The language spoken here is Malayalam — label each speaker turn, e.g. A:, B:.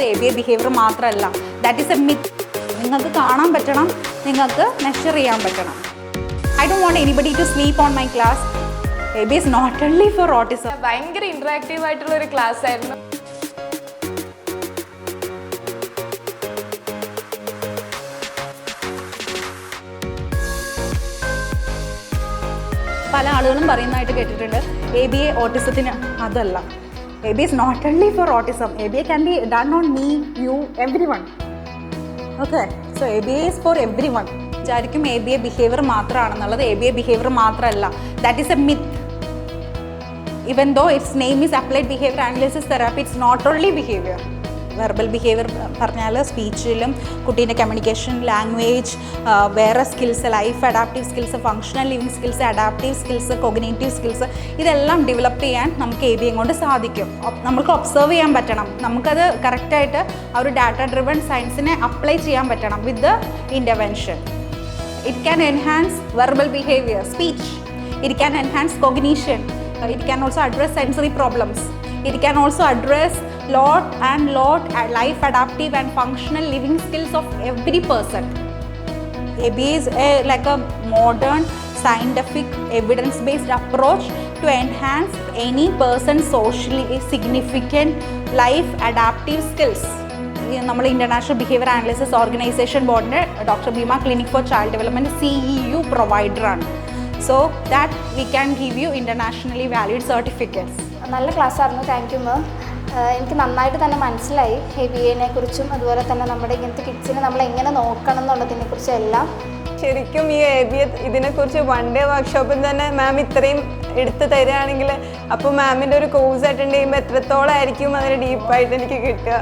A: എന്നുള്ളത് ABA ബിഹേവിയർ മാത്രമല്ല. That is A myth. നിങ്ങൾക്ക് കാണാൻ പറ്റണം, നിങ്ങൾക്ക് മെഷർ ചെയ്യാൻ പറ്റണം. I don't want anybody to sleep on my class. ABA is not only for autism.
B: ഭയങ്കര ഇൻട്രാക്റ്റീവ് ആയിട്ടുള്ള ഒരു ക്ലാസ് ആയിരുന്നു.
A: പല ആളുകളും പറയുന്നതായിട്ട് കേട്ടിട്ടുണ്ട് ABA ഓട്ടിസത്തിന്. അതല്ല, ABA is not only for autism. ABA can be done on me, you, everyone. Okay, so ABA is for everyone. വിചാരിക്കും ABA ബിഹേവിയർ മാത്രമാണെന്നുള്ളത്. ABA ബിഹേവിയർ മാത്രമല്ല. That is A myth. Even though its name is applied behavior analysis therapy, it's not only behavior. Verbal behaviour പറഞ്ഞാൽ സ്പീച്ചിലും കുട്ടീൻ്റെ കമ്മ്യൂണിക്കേഷൻ, ലാംഗ്വേജ്, വേറെ skills, life adaptive skills, functional living skills, adaptive skills, cognitive skills, ഇതെല്ലാം ഡെവലപ്പ് ചെയ്യാൻ നമുക്ക് ABA കൊണ്ട് സാധിക്കും. നമുക്ക് ഒബ്സർവ് ചെയ്യാൻ പറ്റണം, നമുക്കത് കറക്റ്റായിട്ട് ആ ഒരു ഡാറ്റ ഡ്രിവൺ സയൻസിനെ അപ്ലൈ ചെയ്യാൻ പറ്റണം with the intervention. It can enhance verbal behavior, speech. It can enhance cognition. It can also address sensory problems. It can also address lot life adaptive and functional living skills of every person. ABA is like a modern scientific evidence-based approach to enhance any person's socially significant life adaptive skills. നമ്മൾ ഇന്റർനാഷണൽ ബിഹേവിയർ അനാലിസിസ് ഓർഗനൈസേഷൻ ബോർഡിൻ്റെ doctor Bheema clinic for child development CEU പ്രൊവൈഡറാണ്. So that we can give you internationally valid certificates.
C: നല്ല ക്ലാസ്സായിരുന്നു. Thank you ma'am. എനിക്ക് നന്നായിട്ട് തന്നെ മനസ്സിലായി ABA കുറിച്ചും അതുപോലെ തന്നെ നമ്മുടെ ഇങ്ങനത്തെ കിഡ്സിനെ നമ്മൾ എങ്ങനെ നോക്കണം എന്നുള്ളതിനെ കുറിച്ചും എല്ലാം.
B: ശരിക്കും ഈ ABA ഇതിനെക്കുറിച്ച് 1 ഡേ വർക്ക്ഷോപ്പിൽ തന്നെ മാം ഇത്രയും എടുത്ത് തരികയാണെങ്കിൽ അപ്പോൾ മാമിൻ്റെ ഒരു കോഴ്സ് അറ്റൻഡ് ചെയ്യുമ്പോൾ എത്രത്തോളം ആയിരിക്കും അതിന് ഡീപ്പായിട്ട് എനിക്ക് കിട്ടുക.